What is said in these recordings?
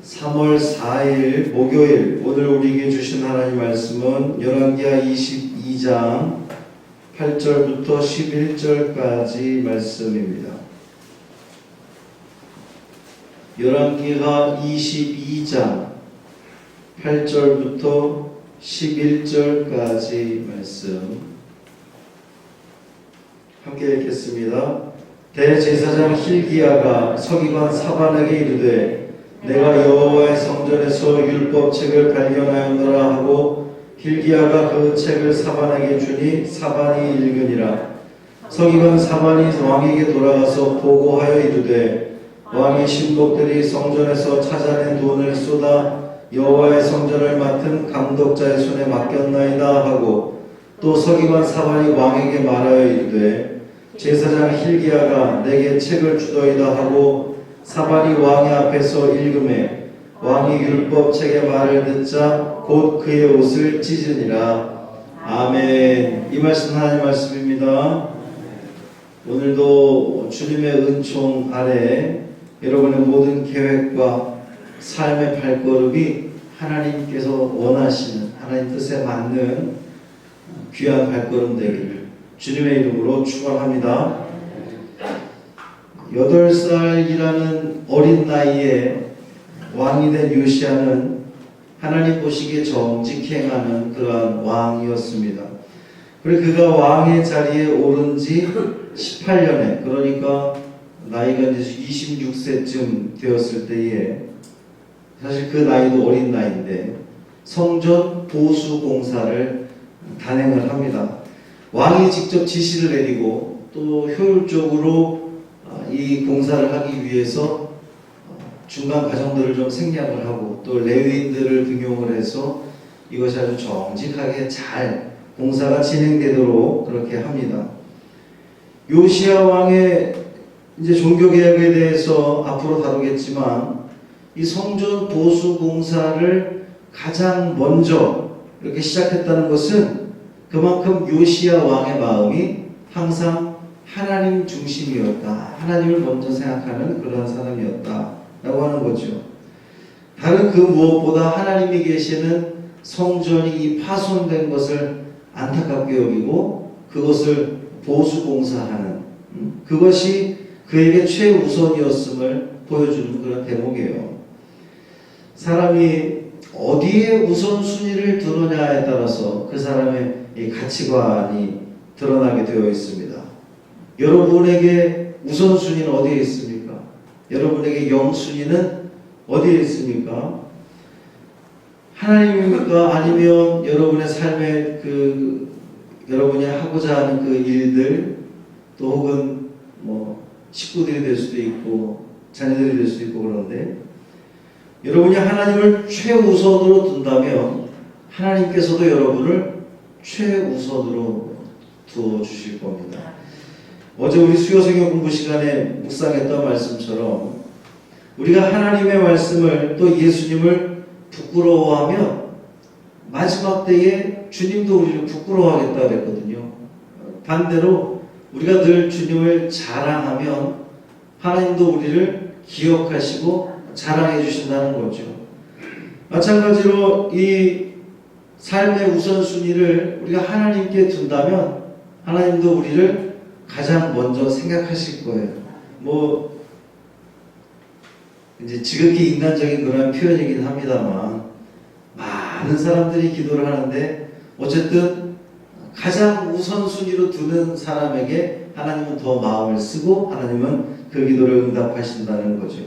3월 4일 목요일, 오늘 우리에게 주신 하나님 말씀은 열왕기하 22장 8절부터 11절까지 말씀입니다. 열왕기하 22장 8절부터 11절까지 말씀 함께 읽겠습니다. 대제사장 hil기야가 서기관 사반에게 이르되 내가 여호와의 성전에서 율법책을 발견하였노라 하고 hil기야가 그 책을 사반에게 주니 사반이 읽으니라. 서기관 사반이 왕에게 돌아가서 보고하여 이르되 왕의 신복들이 성전에서 찾아낸 돈을 쏟아 여호와의 성전을 맡은 감독자의 손에 맡겼나이다 하고, 또 서기관 사반이 왕에게 말하여 이르되 제사장 hil기야가 내게 책을 주더이다 하고 사반이 왕의 앞에서 읽음에 왕이 율법책의 말을 듣자 곧 그의 옷을 찢으니라. 아멘. 이 말씀 하나님 말씀입니다. 오늘도 주님의 은총 아래 여러분의 모든 계획과 삶의 발걸음이 하나님께서 원하시는 하나님 뜻에 맞는 귀한 발걸음 되기를 주님의 이름으로 축원합니다. 8살이라는 어린 나이에 왕이 된 요시야는 하나님 보시기에 정직행하는 그러한 왕이었습니다. 그리고 그가 왕의 자리에 오른 지 18년에, 그러니까 나이가 이제 26세쯤 되었을 때에, 사실 그 나이도 어린 나이인데 성전 보수 공사를 단행을 합니다. 왕이 직접 지시를 내리고 또 효율적으로 이 공사를 하기 위해서 중간 과정들을 좀 생략을 하고 또 레위인들을 등용을 해서 이것이 아주 정직하게 잘 공사가 진행되도록 그렇게 합니다. 요시야 왕의 이제 종교개혁에 대해서 앞으로 다루겠지만 이 성전 보수 공사를 가장 먼저 이렇게 시작했다는 것은 그만큼 요시야 왕의 마음이 항상 하나님 중심이었다. 하나님을 먼저 생각하는 그러한 사람이었다 라고 하는 거죠. 다른 그 무엇보다 하나님이 계시는 성전이 파손된 것을 안타깝게 여기고 그것을 보수 공사하는 그것이 그에게 최우선이었음을 보여주는 그런 대목이에요. 사람이 어디에 우선순위를 두느냐에 따라서 그 사람의 이 가치관이 드러나게 되어 있습니다. 여러분에게 우선순위는 어디에 있습니까? 여러분에게 영순위는 어디에 있습니까? 하나님입니까? 아니면 여러분의 삶의 여러분이 하고자 하는 그 일들, 또 혹은 식구들이 될 수도 있고 자녀들이 될 수도 있고, 그런데 여러분이 하나님을 최우선으로 둔다면 하나님께서도 여러분을 최우선으로 두어 주실 겁니다. 어제 우리 수요성경 공부 시간에 묵상했던 말씀처럼 우리가 하나님의 말씀을 또 예수님을 부끄러워하면 마지막 때에 주님도 우리를 부끄러워하겠다 그랬거든요. 반대로 우리가 늘 주님을 자랑하면 하나님도 우리를 기억하시고 자랑해 주신다는 거죠. 마찬가지로 이 삶의 우선순위를 우리가 하나님께 둔다면 하나님도 우리를 가장 먼저 생각하실 거예요. 이제 지극히 인간적인 그런 표현이긴 합니다만 많은 사람들이 기도를 하는데 어쨌든 가장 우선순위로 두는 사람에게 하나님은 더 마음을 쓰고 하나님은 그 기도를 응답하신다는 거죠.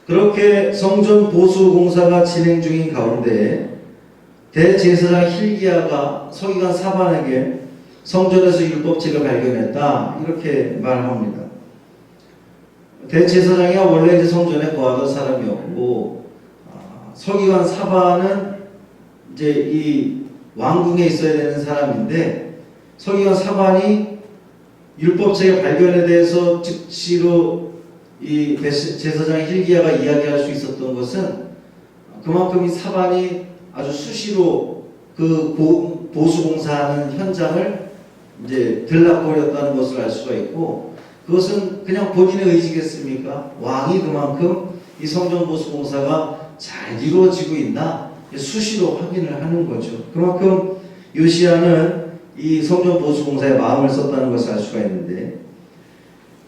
그렇게 성전 보수 공사가 진행 중인 가운데 대제사장 hil기야가 서기관 사반에게 성전에서 율법책을 발견했다 이렇게 말합니다. 대제사장이 원래 이제 성전에 거하던 사람이었고 서기관 사반은 이제 이 왕궁에 있어야 되는 사람인데 서기관 사반이 율법책의 발견에 대해서 즉시로 이 제사장 hil기야가 이야기할 수 있었던 것은 그만큼 이 사반이 아주 수시로 그 보수 공사하는 현장을 이제 들락거렸다는 것을 알 수가 있고, 그것은 그냥 본인의 의지겠습니까? 왕이 그만큼 이 성전 보수 공사가 잘 이루어지고 있나 수시로 확인을 하는 거죠. 그만큼 요시야는 이 성전 보수 공사에 마음을 썼다는 것을 알 수가 있는데,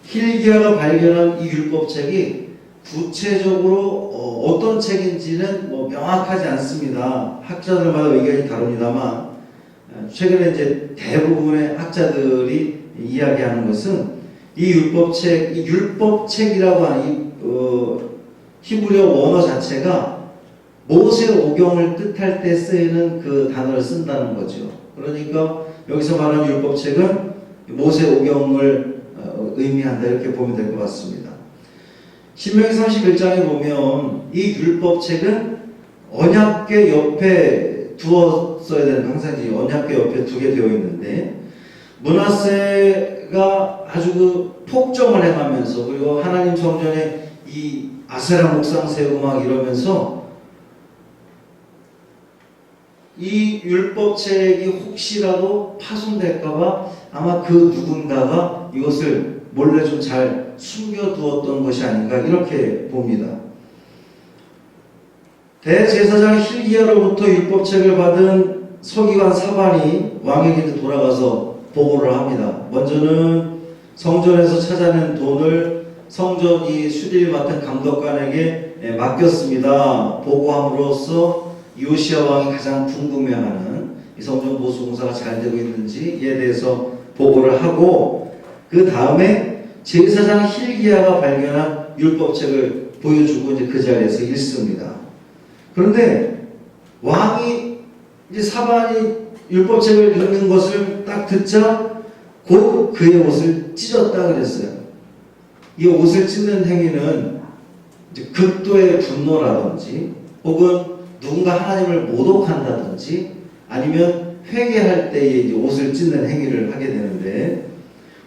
hilki야가 발견한 이 율법책이 구체적으로 어떤 책인지는 명확하지 않습니다. 학자들마다 의견이 다릅니다만, 최근에 이제 대부분의 학자들이 이야기하는 것은 이 율법책이라고 하는 이 히브리어 원어 자체가 모세오경을 뜻할 때 쓰이는 그 단어를 쓴다는 거죠. 그러니까 여기서 말하는 율법책은 모세오경을 의미한다, 이렇게 보면 될 것 같습니다. 신명기 31장에 보면 이 율법책은 언약궤 옆에 두었어야 되는, 항상 언약궤 옆에 두게 되어 있는데, 므낫세가 아주 그 폭정을 행하면서, 그리고 하나님 성전에 이 아세라 목상 세우고 막 이러면서 이 율법책이 혹시라도 파손될까봐 아마 그 누군가가 이것을 몰래 좀 잘 숨겨두었던 것이 아닌가, 이렇게 봅니다. 대제사장 hilki야로부터 율법책을 받은 서기관 사반이 왕에게 돌아가서 보고를 합니다. 먼저는 성전에서 찾아낸 돈을 성전이 수리를 맡은 감독관에게 맡겼습니다. 보고함으로써 요시야 왕이 가장 궁금해하는 이 성전 보수 공사가 잘 되고 있는지에 대해서 보고를 하고, 그 다음에 제사장 hilki야가 발견한 율법책을 보여주고 이제 그 자리에서 읽습니다. 그런데 왕이 이제 사반이 율법책을 읽는 것을 딱 듣자 곧 그의 옷을 찢었다 그랬어요. 이 옷을 찢는 행위는 이제 극도의 분노라든지, 혹은 누군가 하나님을 모독한다든지, 아니면 회개할 때에 이제 옷을 찢는 행위를 하게 되는데,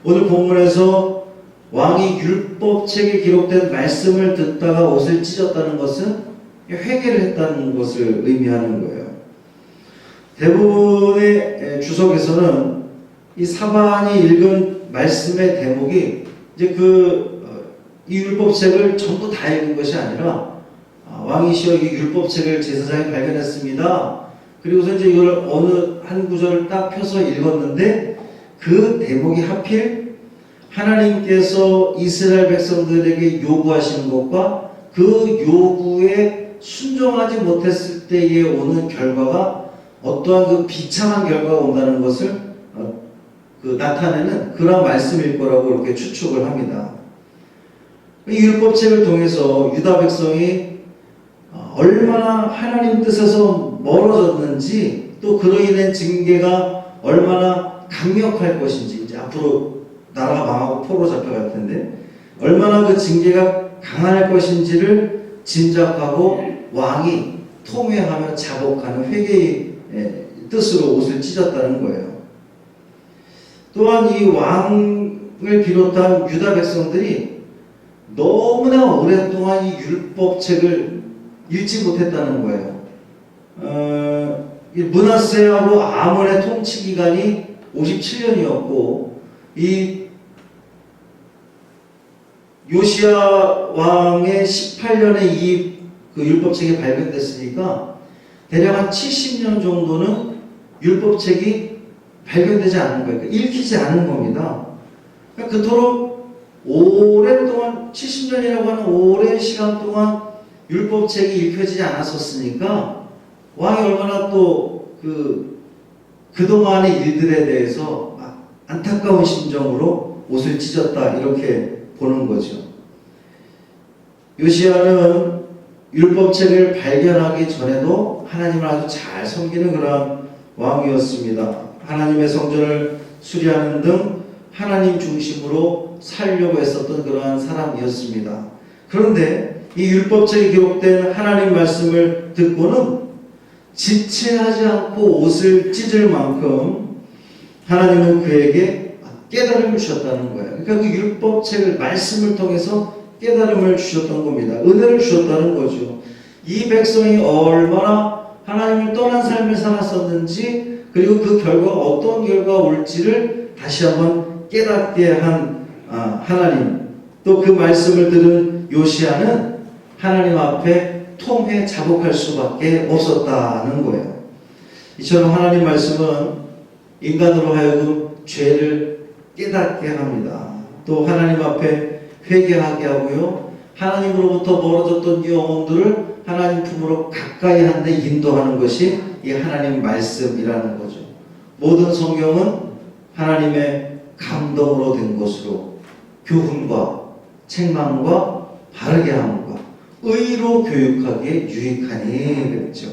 오늘 본문에서 왕이 율법책에 기록된 말씀을 듣다가 옷을 찢었다는 것은 회개를 했다는 것을 의미하는 거예요. 대부분의 주석에서는 이 사반이 읽은 말씀의 대목이 이제 이 율법책을 전부 다 읽은 것이 아니라, 왕이시여 이 율법책을 제사장이 발견했습니다. 그리고서 이제 이걸 어느 한 구절을 딱 펴서 읽었는데, 그 대목이 하필 하나님께서 이스라엘 백성들에게 요구하시는 것과 그 요구에 순종하지 못했을 때에 오는 결과가 어떠한 그 비참한 결과가 온다는 것을 나타내는 그런 말씀일 거라고 이렇게 추측을 합니다. 이 율법책을 통해서 유다 백성이 얼마나 하나님 뜻에서 멀어졌는지, 또 그로 인한 징계가 얼마나 강력할 것인지, 이제 앞으로 나라가 망하고 포로 잡혀갈 텐데 얼마나 그 징계가 강할 것인지를 짐작하고 왕이 통회하며 자복하는 회개의 뜻으로 옷을 찢었다는 거예요. 또한 이 왕을 비롯한 유다 백성들이 너무나 오랫동안 이 율법책을 읽지 못했다는 거예요. 므낫세하고 아몬의 통치 기간이 57년이었고, 이 요시야 왕의 18년에 그 율법책이 발견됐으니까 대략 한 70년 정도는 율법책이 발견되지 않은 거예요. 그러니까 읽히지 않은 겁니다. 그러니까 그토록 오랫동안, 70년이라고 하는 오랜 시간 동안 율법책이 읽혀지지 않았었으니까 왕이 얼마나 또 그동안의 일들에 대해서 안타까운 심정으로 옷을 찢었다, 이렇게 보는 거죠. 요시야는 율법책을 발견하기 전에도 하나님을 아주 잘 섬기는 그런 왕이었습니다. 하나님의 성전을 수리하는 등 하나님 중심으로 살려고 했었던 그러한 사람이었습니다. 그런데 이 율법책에 기록된 하나님 말씀을 듣고는 지체하지 않고 옷을 찢을 만큼 하나님은 그에게 깨달음을 주셨다는 거예요. 그러니까 그 율법책을, 말씀을 통해서 깨달음을 주셨던 겁니다. 은혜를 주셨다는 거죠. 이 백성이 얼마나 하나님을 떠난 삶을 살았었는지, 그리고 그 결과가 어떤 결과가 올지를 다시 한번 깨닫게 한 하나님, 또 그 말씀을 들은 요시야는 하나님 앞에 통회 자복할 수밖에 없었다는 거예요. 이처럼 하나님 말씀은 인간으로 하여금 죄를 깨닫게 합니다. 또 하나님 앞에 회개하게 하고요. 하나님으로부터 멀어졌던 영혼들을 하나님 품으로 가까이 하는 데 인도하는 것이 이 하나님 말씀이라는 거죠. 모든 성경은 하나님의 감동으로 된 것으로 교훈과 책망과 바르게 함과 의로 교육하기에 유익하니 그랬죠.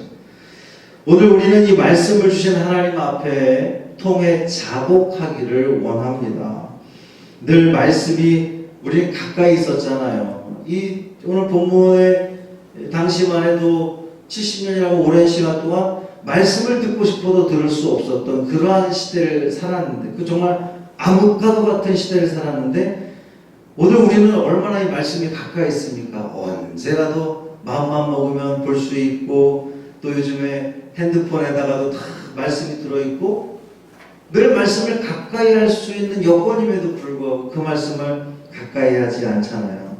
오늘 우리는 이 말씀을 주신 하나님 앞에 통해 자복하기를 원합니다. 늘 말씀이 우리 가까이 있었잖아요. 이 오늘 본문의 당시만 해도 70년이라고 오랜 시간 동안 말씀을 듣고 싶어도 들을 수 없었던 그러한 시대를 살았는데, 그 정말 암흑과도 같은 시대를 살았는데, 오늘 우리는 얼마나 이 말씀이 가까이 있습니까? 언제라도 마음만 먹으면 볼 수 있고, 또 요즘에 핸드폰에다가도 다 말씀이 들어있고, 늘 말씀을 가까이 할 수 있는 여건임에도 불구하고 그 말씀을 가까이 하지 않잖아요.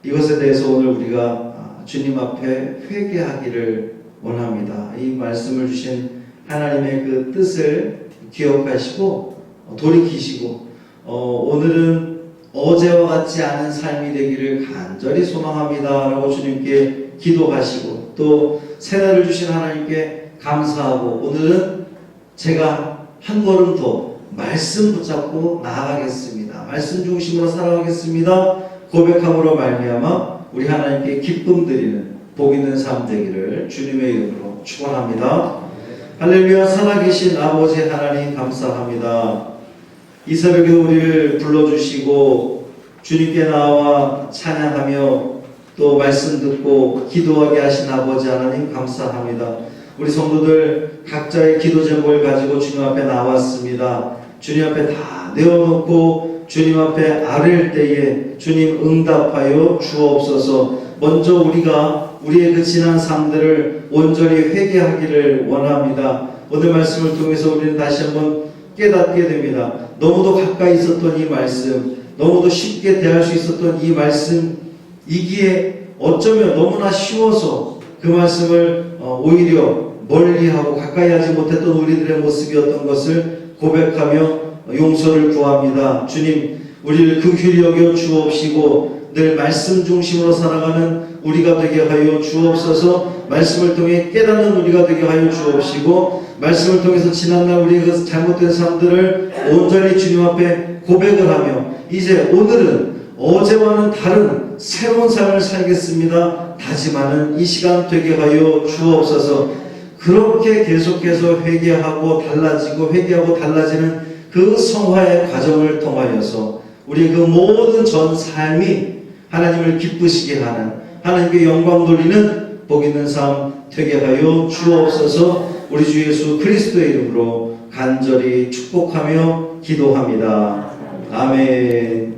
이것에 대해서 오늘 우리가 주님 앞에 회개하기를 원합니다. 이 말씀을 주신 하나님의 그 뜻을 기억하시고 돌이키시고 오늘은 어제와 같지 않은 삶이 되기를 간절히 소망합니다 라고 주님께 기도하시고, 또 새날을 주신 하나님께 감사하고 오늘은 제가 한 걸음 더 말씀 붙잡고 나아가겠습니다, 말씀 중심으로 살아가겠습니다 고백함으로 말미암아 우리 하나님께 기쁨 드리는 복 있는 삶 되기를 주님의 이름으로 축원합니다. 할렐루야. 살아계신 아버지 하나님 감사합니다. 이 새벽에 우리를 불러주시고 주님께 나와 찬양하며 또 말씀 듣고 기도하게 하신 아버지 하나님 감사합니다. 우리 성도들 각자의 기도 제목을 가지고 주님 앞에 나왔습니다. 주님 앞에 다 내어놓고 주님 앞에 아뢰일 때에 주님 응답하여 주옵소서. 먼저 우리가 우리의 그 지난 삶들을 온전히 회개하기를 원합니다. 오늘 말씀을 통해서 우리는 다시 한번 깨닫게 됩니다. 너무도 가까이 있었던 이 말씀, 너무도 쉽게 대할 수 있었던 이 말씀이기에 어쩌면 너무나 쉬워서 그 말씀을 오히려 멀리하고 가까이 하지 못했던 우리들의 모습이었던 것을 고백하며 용서를 구합니다. 주님, 우리를 긍휼히 여겨 주옵시고 늘 말씀 중심으로 살아가는 우리가 되게 하여 주옵소서. 말씀을 통해 깨닫는 우리가 되게 하여 주옵시고, 말씀을 통해서 지난날 우리의 그 잘못된 삶들을 온전히 주님 앞에 고백을 하며 이제 오늘은 어제와는 다른 새로운 삶을 살겠습니다 다짐하는 이 시간 되게 하여 주옵소서. 그렇게 계속해서 회개하고 달라지고 회개하고 달라지는 그 성화의 과정을 통하여서 우리의 그 모든 전 삶이 하나님을 기쁘시게 하는, 하나님께 영광 돌리는 복 있는 삶 되게 하여 주옵소서. 우리 주 예수 그리스도의 이름으로 간절히 축복하며 기도합니다. 아멘.